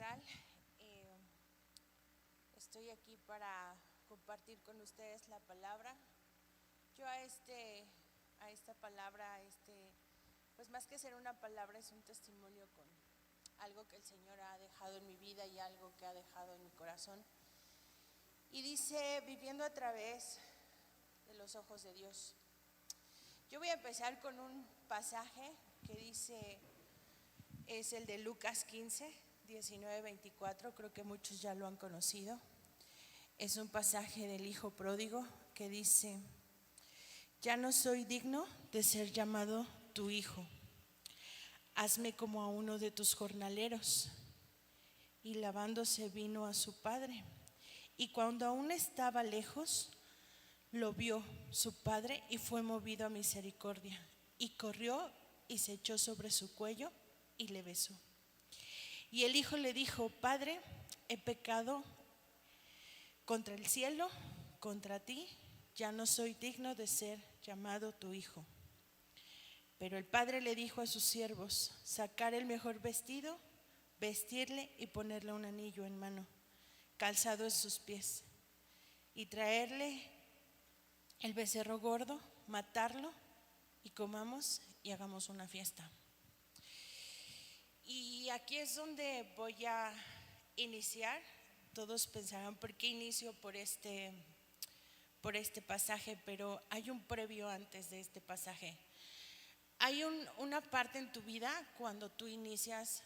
tal? Eh, Estoy aquí para compartir con ustedes la palabra. Yo a esta palabra, pues más que ser una palabra, es un testimonio con algo que el Señor ha dejado en mi vida y algo que ha dejado en mi corazón. Y dice, viviendo a través de los ojos de Dios. Yo voy a empezar con un pasaje que dice, es el de Lucas 15, 19, 24, creo que muchos ya lo han conocido. Es un pasaje del Hijo Pródigo que dice: ya no soy digno de ser llamado tu hijo, hazme como a uno de tus jornaleros. Y lavándose vino a su padre, y cuando aún estaba lejos, lo vio su padre y fue movido a misericordia, y corrió y se echó sobre su cuello y le besó. Y el hijo le dijo: Padre, he pecado contra el cielo, contra ti, ya no soy digno de ser llamado tu hijo. Pero el padre le dijo a sus siervos: sacar el mejor vestido, vestirle y ponerle un anillo en mano, calzado en sus pies, y traerle el becerro gordo, matarlo, y comamos y hagamos una fiesta. Y aquí es donde voy a iniciar. Todos pensarán, ¿por qué inicio por este pasaje? Pero hay un previo antes de este pasaje. Hay una parte en tu vida cuando tú inicias,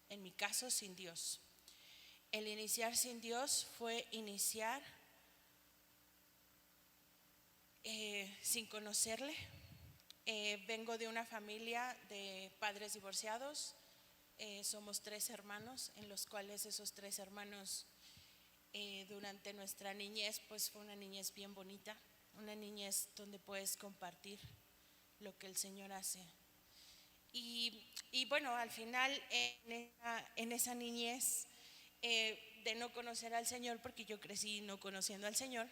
en mi caso, sin Dios. El iniciar sin Dios fue iniciar sin conocerle. Vengo de una familia de padres divorciados. Somos 3 hermanos, en los cuales esos 3 hermanos durante nuestra niñez, pues fue una niñez bien bonita, una niñez donde puedes compartir lo que el Señor hace. Y bueno, al final en esa niñez de no conocer al Señor, porque yo crecí no conociendo al Señor,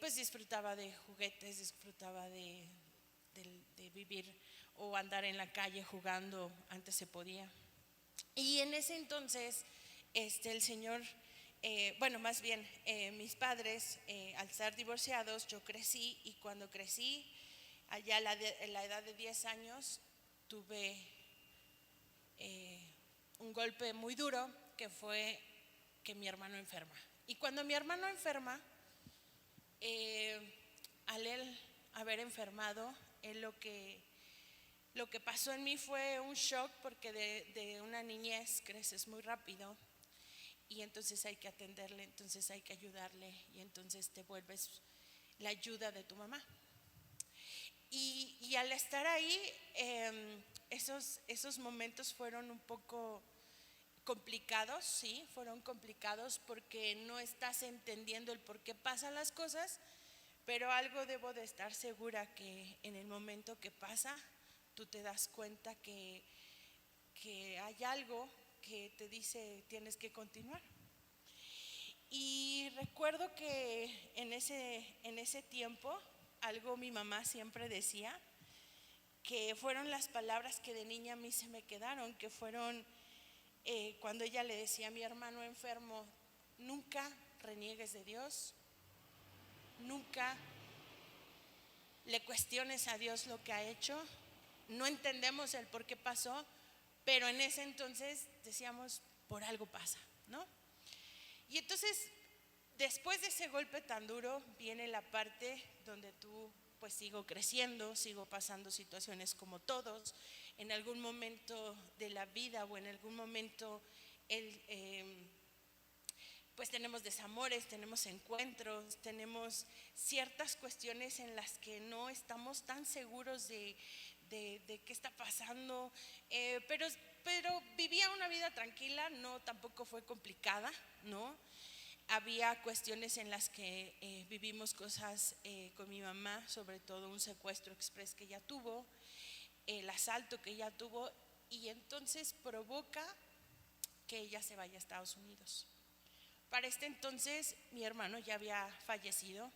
pues disfrutaba de juguetes, disfrutaba de vivir o andar en la calle jugando, antes se podía. Y en ese entonces el Señor, bueno, más bien mis padres, al estar divorciados, yo crecí, y cuando crecí, allá en la edad de 10 años, tuve un golpe muy duro, que fue que mi hermano enferma. Y cuando mi hermano enferma, al él haber enfermado, lo que pasó en mí fue un shock, porque de una niñez creces muy rápido, y entonces hay que atenderle, entonces hay que ayudarle, y entonces te vuelves la ayuda de tu mamá. Y al estar ahí, esos momentos fueron un poco complicados, sí, fueron complicados, porque no estás entendiendo el por qué pasan las cosas, pero algo debo de estar segura, que en el momento que pasa, tú te das cuenta que hay algo que te dice tienes que continuar. Y recuerdo que en ese tiempo, algo mi mamá siempre decía, que fueron las palabras que de niña a mí se me quedaron, que fueron cuando ella le decía a mi hermano enfermo: nunca reniegues de Dios, nunca le cuestiones a Dios lo que ha hecho. No entendemos el por qué pasó, pero en ese entonces decíamos, por algo pasa, ¿no? Y entonces, después de ese golpe tan duro, viene la parte donde tú, pues sigo creciendo, sigo pasando situaciones como todos. En algún momento de la vida o en algún momento pues tenemos desamores, tenemos encuentros, tenemos ciertas cuestiones en las que no estamos tan seguros de qué está pasando, pero vivía una vida tranquila, no, tampoco fue complicada, ¿no? Había cuestiones en las que vivimos cosas con mi mamá, sobre todo un secuestro express que ella tuvo, el asalto que ella tuvo, y entonces provoca que ella se vaya a Estados Unidos. Para este entonces mi hermano ya había fallecido,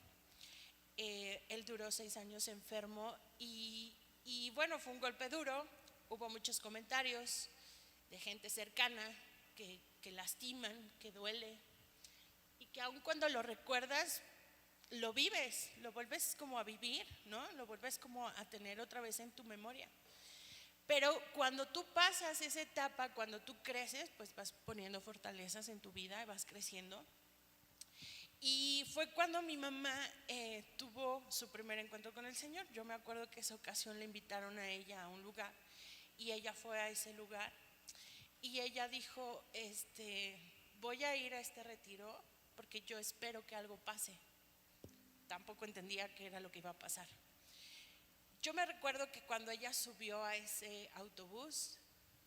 él duró 6 años enfermo, y bueno, fue un golpe duro, hubo muchos comentarios de gente cercana que lastiman, que duele, y que aun cuando lo recuerdas, lo vives, lo vuelves como a vivir, ¿no? Lo vuelves como a tener otra vez en tu memoria. Pero cuando tú pasas esa etapa, cuando tú creces, pues vas poniendo fortalezas en tu vida, vas creciendo. Y fue cuando mi mamá tuvo su primer encuentro con el Señor. Yo me acuerdo que esa ocasión le invitaron a ella a un lugar y ella fue a ese lugar y ella dijo, voy a ir a este retiro porque yo espero que algo pase. Tampoco entendía qué era lo que iba a pasar. Yo me recuerdo que cuando ella subió a ese autobús,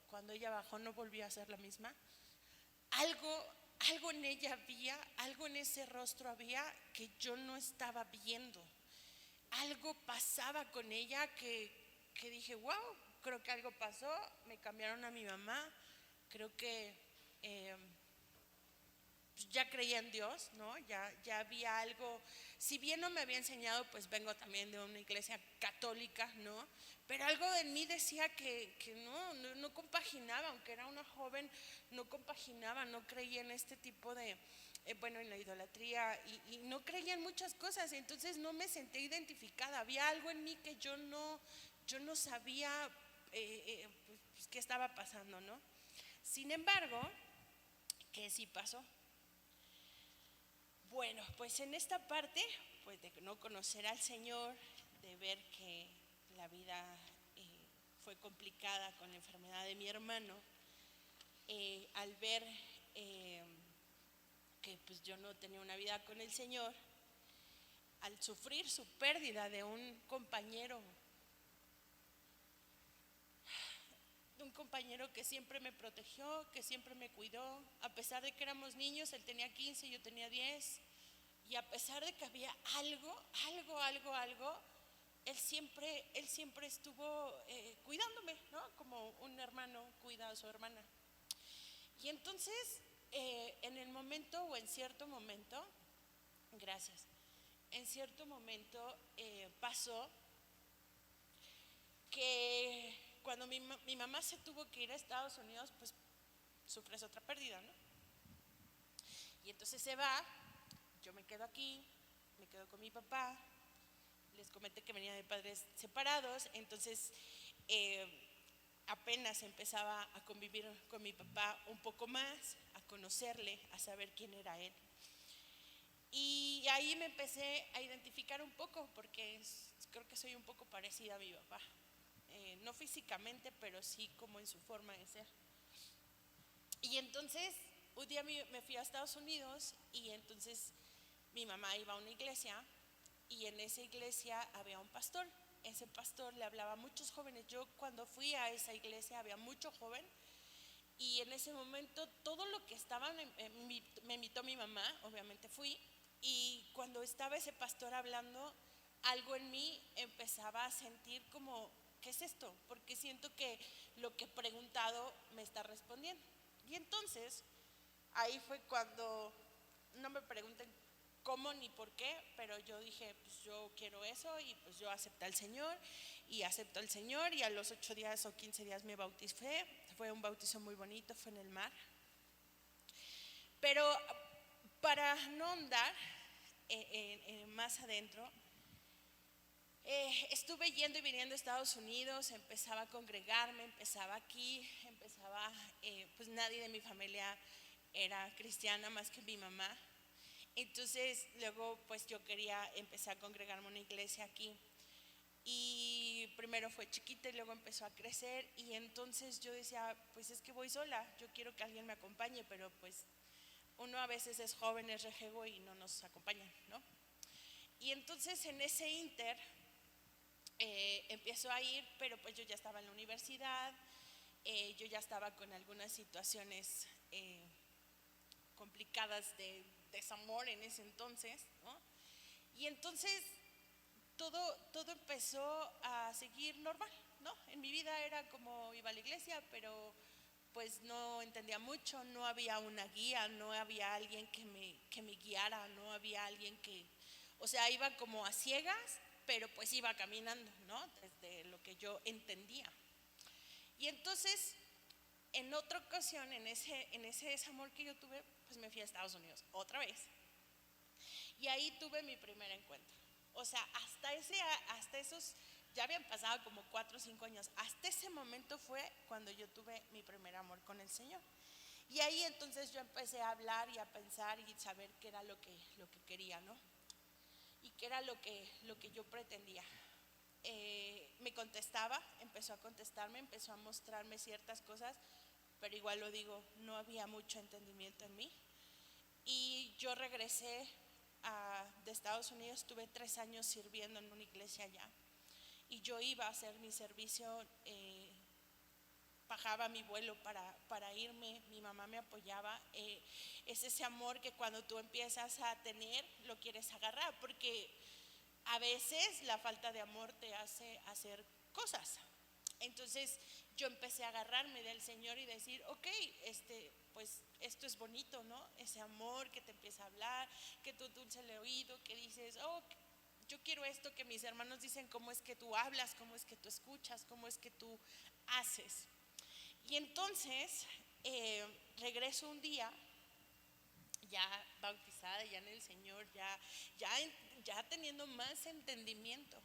cuando ella bajó no volvió a ser la misma. Algo en ella había, algo en ese rostro había que yo no estaba viendo. Algo pasaba con ella que dije, wow, creo que algo pasó, me cambiaron a mi mamá, creo que ya creía en Dios, ¿no? Ya había algo, si bien no me había enseñado, pues vengo también de una iglesia católica, ¿no? Pero algo en mí decía que no compaginaba, aunque era una joven, no compaginaba, no creía en este tipo de, en la idolatría y no creía en muchas cosas, entonces no me sentí identificada, había algo en mí que yo no sabía pues, qué estaba pasando, ¿no? Sin embargo, ¿qué sí pasó? Bueno, pues en esta parte, pues de no conocer al Señor, de ver que la vida fue complicada con la enfermedad de mi hermano, al ver que pues yo no tenía una vida con el Señor, al sufrir su pérdida de un compañero que siempre me protegió, que siempre me cuidó, a pesar de que éramos niños, él tenía 15, yo tenía 10, y a pesar de que había algo, él siempre estuvo cuidándome, ¿no? Como un hermano cuida a su hermana. Y entonces, en el momento o en cierto momento, gracias, en cierto momento pasó que cuando mi mamá se tuvo que ir a Estados Unidos, pues sufres otra pérdida, ¿no? Y entonces se va, yo me quedo aquí, me quedo con mi papá, les comenté que venía de padres separados, entonces apenas empezaba a convivir con mi papá un poco más, a conocerle, a saber quién era él. Y ahí me empecé a identificar un poco, porque creo que soy un poco parecida a mi papá. No físicamente, pero sí como en su forma de ser. Y entonces, un día me fui a Estados Unidos y entonces mi mamá iba a una iglesia y en esa iglesia había un pastor. Ese pastor le hablaba a muchos jóvenes. Yo cuando fui a esa iglesia había mucho joven y en ese momento todo lo que estaban, me invitó mi mamá, obviamente fui, y cuando estaba ese pastor hablando, algo en mí empezaba a sentir como, ¿qué es esto? Porque siento que lo que he preguntado me está respondiendo. Y entonces, ahí fue cuando, no me pregunten cómo ni por qué, pero yo dije, pues yo quiero eso y pues yo acepté al Señor y acepto al Señor y a los 8 días o 15 días me bauticé, fue un bautizo muy bonito, fue en el mar. Pero para no andar más adentro, estuve yendo y viniendo a Estados Unidos, empezaba a congregarme, empezaba aquí, pues nadie de mi familia era cristiana más que mi mamá. Entonces luego pues yo quería empezar a congregarme en una iglesia aquí y primero fue chiquita y luego empezó a crecer y entonces yo decía, pues es que voy sola, yo quiero que alguien me acompañe, pero pues uno a veces es joven, es rejego y no nos acompañan, ¿no? Y entonces en ese inter empiezo a ir, pero pues yo ya estaba en la universidad, yo ya estaba con algunas situaciones complicadas de desamor en ese entonces, ¿no? Y entonces todo empezó a seguir normal, ¿no? En mi vida era como iba a la iglesia, pero pues no entendía mucho, no había una guía, no había alguien que me guiara, no había alguien o sea, iba como a ciegas, pero pues iba caminando, ¿no? Desde lo que yo entendía. Y entonces en otra ocasión, en ese desamor que yo tuve, pues me fui a Estados Unidos otra vez. Y ahí tuve mi primer encuentro. O sea, hasta esos, ya habían pasado como 4 o 5 años. Hasta ese momento fue cuando yo tuve mi primer amor con el Señor. Y ahí entonces yo empecé a hablar y a pensar y saber qué era lo que quería, ¿no? Y qué era lo que yo pretendía. Me contestaba, empezó a contestarme, empezó a mostrarme ciertas cosas, pero igual lo digo, no había mucho entendimiento en mí. Y yo regresé de Estados Unidos, estuve 3 años sirviendo en una iglesia allá. Y yo iba a hacer mi servicio, pagaba mi vuelo para irme, mi mamá me apoyaba. Es ese amor que cuando tú empiezas a tener, lo quieres agarrar, porque a veces la falta de amor te hace hacer cosas. Entonces yo empecé a agarrarme del Señor y decir, ok, pues esto es bonito, ¿no? Ese amor que te empieza a hablar, que tú dulce el oído, que dices, oh, yo quiero esto, que mis hermanos dicen cómo es que tú hablas, cómo es que tú escuchas, cómo es que tú haces. Y entonces regreso un día, ya bautizada, ya en el Señor, ya teniendo más entendimiento.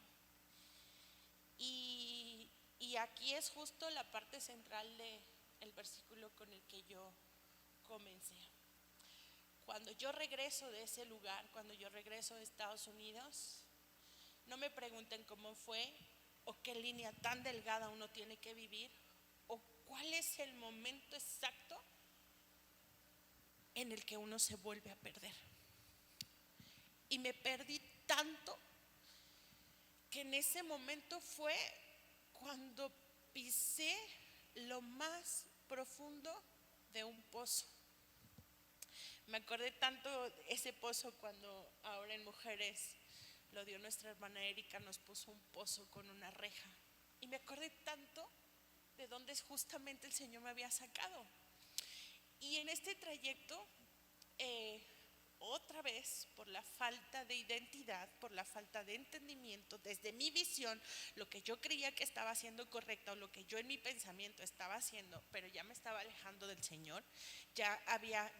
Y aquí es justo la parte central del versículo con el que yo comencé. Cuando yo regreso de ese lugar, cuando yo regreso de Estados Unidos, no me pregunten cómo fue o qué línea tan delgada uno tiene que vivir o cuál es el momento exacto en el que uno se vuelve a perder. Y me perdí tanto que en ese momento fue cuando pisé lo más profundo de un pozo. Me acordé tanto de ese pozo cuando ahora en Mujeres lo dio nuestra hermana Erika, nos puso un pozo con una reja. Y me acordé tanto de dónde justamente el Señor me había sacado. Y en este trayecto, otra vez, por la falta de identidad, por la falta de entendimiento, desde mi visión, lo que yo creía que estaba haciendo correcto, o lo que yo en mi pensamiento estaba haciendo, pero ya me estaba alejando del Señor, ya había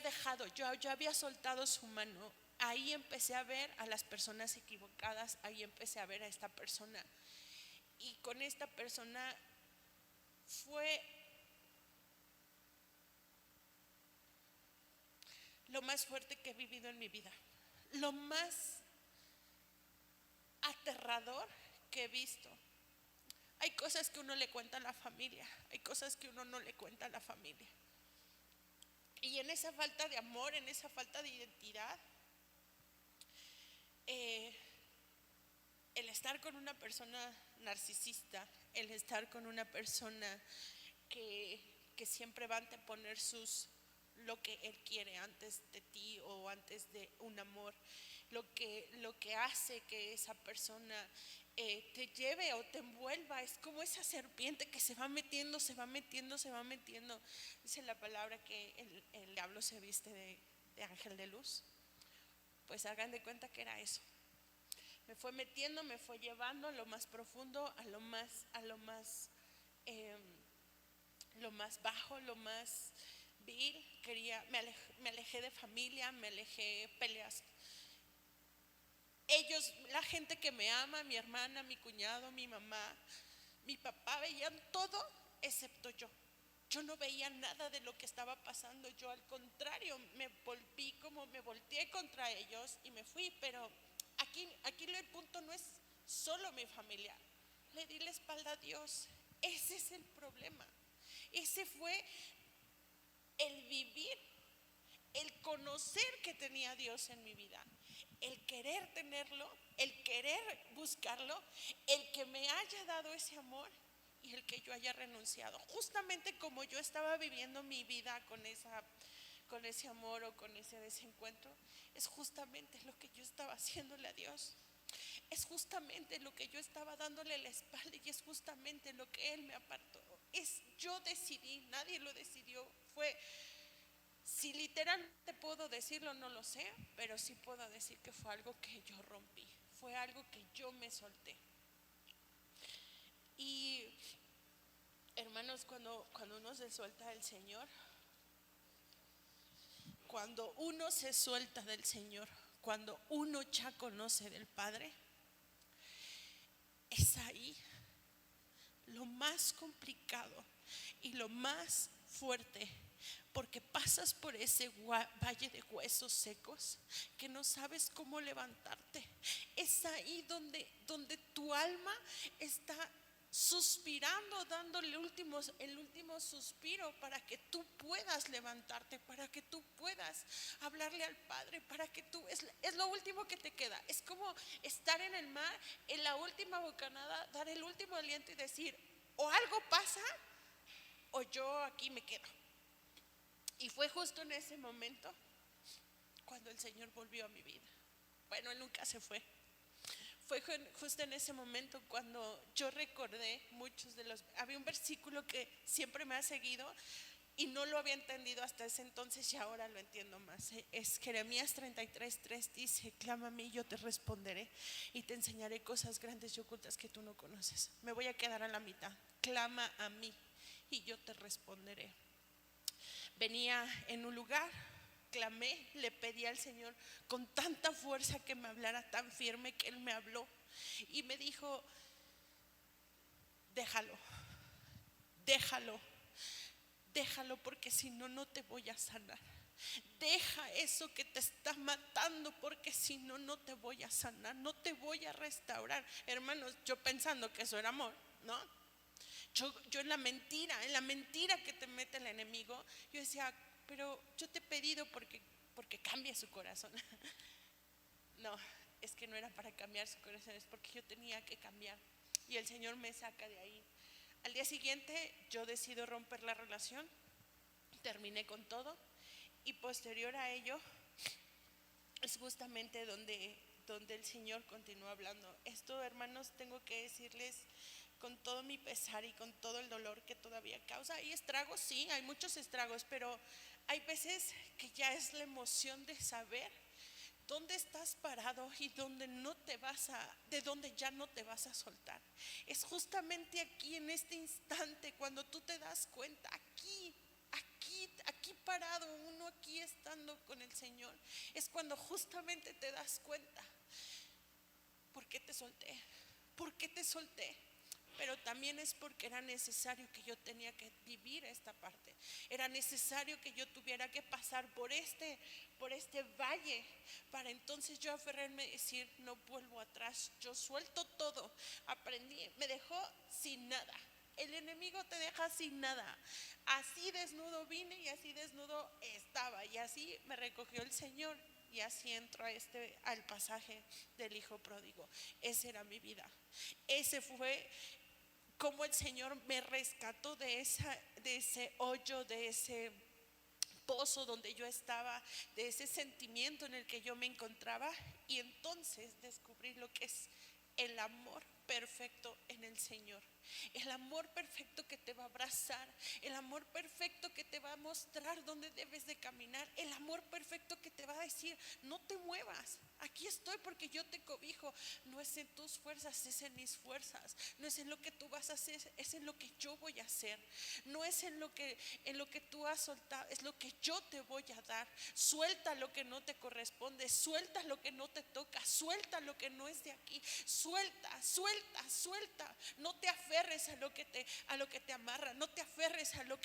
dejado, ya había soltado su mano. Ahí empecé a ver a las personas equivocadas, ahí empecé a ver a esta persona. Y con esta persona fue lo más fuerte que he vivido en mi vida, lo más aterrador que he visto. Hay cosas que uno le cuenta a la familia, hay cosas que uno no le cuenta a la familia. Y en esa falta de amor, en esa falta de identidad, el estar con una persona narcisista, el estar con una persona que siempre va a anteponer lo que él quiere antes de ti o antes de un amor, lo que hace que esa persona te lleve o te envuelva, es como esa serpiente que se va metiendo, se va metiendo, se va metiendo. Dice la palabra que el diablo se viste de ángel de luz. Pues hagan de cuenta que era eso. Me fue metiendo, me fue llevando a lo más profundo, a lo más bajo, lo más vil. Me alejé de familia, me alejé peleas. Ellos, la gente que me ama, mi hermana, mi cuñado, mi mamá, mi papá, veían todo excepto yo. Yo no veía nada de lo que estaba pasando. Yo al contrario me volteé contra ellos y me fui. Pero aquí el punto no es solo mi familia. Le di la espalda a Dios. Ese es el problema. Ese fue el vivir, el conocer que tenía Dios en mi vida, el querer tenerlo, el querer buscarlo, el que me haya dado ese amor y el que yo haya renunciado. Justamente como yo estaba viviendo mi vida con ese amor o con ese desencuentro, es justamente lo que yo estaba haciéndole a Dios. Es justamente lo que yo estaba dándole la espalda y es justamente lo que Él me apartó. Yo decidí, nadie lo decidió. Si literalmente puedo decirlo, no lo sé, pero sí puedo decir que fue algo que yo rompí, fue algo que yo me solté. Hermanos, cuando uno se suelta del Señor, cuando uno se suelta del Señor, cuando uno ya conoce del Padre, es ahí lo más complicado y lo más fuerte, porque pasas por ese valle de huesos secos que no sabes cómo levantarte. Es ahí donde tu alma está suspirando, dándole el último suspiro para que tú puedas levantarte, para que tú puedas hablarle al Padre, para que tú, es lo último que te queda. Es como estar en el mar, en la última bocanada, dar el último aliento y decir, o algo pasa o yo aquí me quedo. Y fue justo en ese momento cuando el Señor volvió a mi vida. Bueno, Él nunca se fue. Fue justo en ese momento cuando yo recordé había un versículo que siempre me ha seguido y no lo había entendido hasta ese entonces y ahora lo entiendo más. Es Jeremías 33:3, dice: clama a mí y yo te responderé y te enseñaré cosas grandes y ocultas que tú no conoces. Me voy a quedar a la mitad. Clama a mí y yo te responderé. Venía en un lugar, clamé, le pedí al Señor con tanta fuerza que me hablara tan firme, que Él me habló y me dijo: déjalo, déjalo, déjalo, porque si no, no te voy a sanar. Deja eso que te está matando, porque si no, no te voy a sanar, no te voy a restaurar. Hermanos, yo pensando que eso era amor, ¿no? Yo en la mentira que te mete el enemigo, yo decía, pero yo te he pedido porque cambie su corazón. No, es que no era para cambiar su corazón, es porque yo tenía que cambiar. Y el Señor me saca de ahí. Al día siguiente yo decido romper la relación, terminé con todo, y posterior a ello es justamente donde el Señor continúa hablando. Esto, hermanos, tengo que decirles con todo mi pesar y con todo el dolor que todavía causa. Hay estragos, sí, hay muchos estragos, pero hay veces que ya es la emoción de saber dónde estás parado y de dónde ya no te vas a soltar. Es justamente aquí, en este instante, cuando tú te das cuenta, aquí parado, uno aquí estando con el Señor, es cuando justamente te das cuenta: ¿por qué te solté? ¿Por qué te solté? Pero también es porque era necesario que yo tenía que vivir esta parte. Era necesario que yo tuviera que pasar por este valle, para entonces yo aferrarme y decir: no vuelvo atrás, yo suelto todo. Aprendí, me dejó sin nada. El enemigo te deja sin nada. Así desnudo vine y así desnudo estaba, y así me recogió el Señor. Y así entro al pasaje del hijo pródigo. Esa era mi vida. Ese fue como el Señor me rescató de ese hoyo, de ese pozo donde yo estaba, de ese sentimiento en el que yo me encontraba. Y entonces descubrí lo que es el amor perfecto en el Señor. El amor perfecto que te va a abrazar, el amor perfecto que te va a mostrar dónde debes de caminar, el amor perfecto que te va a decir: no te muevas, aquí estoy porque yo te cobijo. No es en tus fuerzas, es en mis fuerzas. No es en lo que tú vas a hacer, es en lo que yo voy a hacer. No es en lo que tú has soltado, es lo que yo te voy a dar. Suelta lo que no te corresponde, suelta lo que no te toca, suelta lo que no es de aquí. Suelta, suelta, suelta. No te aferres a lo que te amarra, no te aferres a lo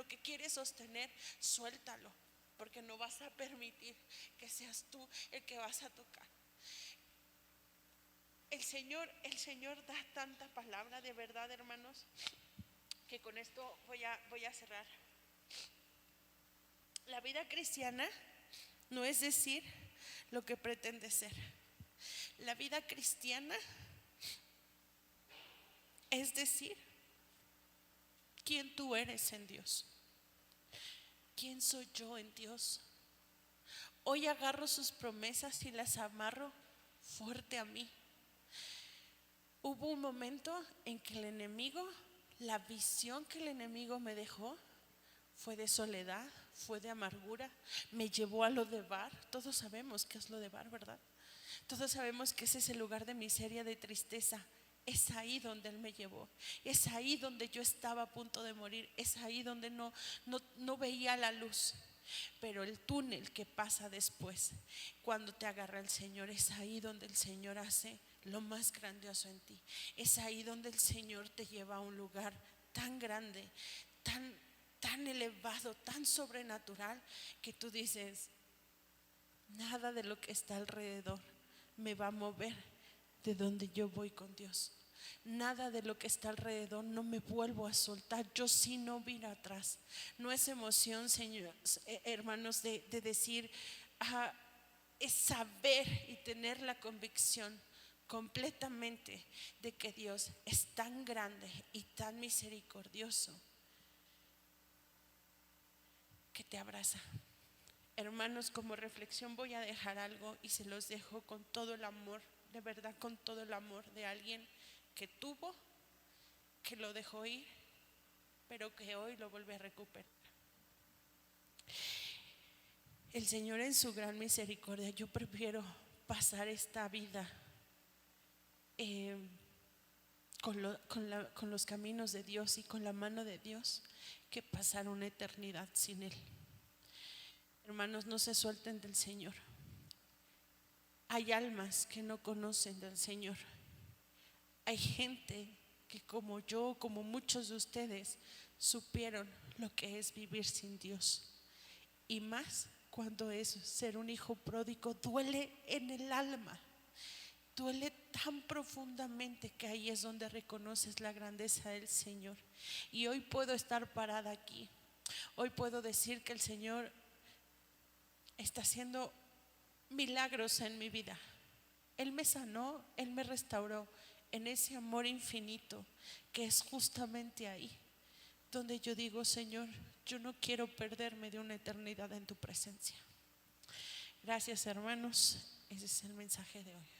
que quieres sostener. Suéltalo, porque no vas a permitir que seas tú el que vas a tocar. El Señor da tanta palabra, de verdad, hermanos, que con esto voy a cerrar. La vida cristiana no es decir lo que pretende ser. La vida cristiana es decir quién tú eres en Dios. ¿Quién soy yo en Dios? Hoy agarro sus promesas y las amarro fuerte a mí. Hubo un momento en que la visión que el enemigo me dejó fue de soledad, fue de amargura, me llevó a Lodebar. Todos sabemos qué es Lodebar, ¿verdad? Todos sabemos que ese es el lugar de miseria, de tristeza. es ahí donde Él me llevó. Es ahí donde yo estaba a punto de morir. Es ahí donde no veía la luz. Pero el túnel que pasa después, cuando te agarra el Señor, es ahí donde el Señor hace lo más grandioso en ti. Es ahí donde el Señor te lleva a un lugar tan grande, tan elevado, tan sobrenatural, que tú dices: nada de lo que está alrededor me va a mover de donde yo voy con Dios. Nada de lo que está alrededor no me vuelvo a soltar. Yo sí no viro atrás. No es emoción, Señor, hermanos, de decir, es saber y tener la convicción completamente de que Dios es tan grande y tan misericordioso que te abraza. Hermanos, como reflexión voy a dejar algo y se los dejo con todo el amor, de verdad, con todo el amor de alguien que tuvo, que lo dejó ir, pero que hoy lo vuelve a recuperar. El Señor, en su gran misericordia, yo prefiero pasar esta vida con los caminos de Dios y con la mano de Dios, que pasar una eternidad sin Él. Hermanos, no se suelten del Señor. Hay almas que no conocen del Señor. Hay gente que, como yo, como muchos de ustedes, supieron lo que es vivir sin Dios. Y más cuando es ser un hijo pródigo, duele en el alma. Duele tan profundamente que ahí es donde reconoces la grandeza del Señor. Y hoy puedo estar parada aquí. Hoy puedo decir que el Señor está haciendo milagros en mi vida. Él me sanó, Él me restauró en ese amor infinito, que es justamente ahí donde yo digo: Señor, yo no quiero perderme de una eternidad en tu presencia. Gracias, hermanos. Ese es el mensaje de hoy.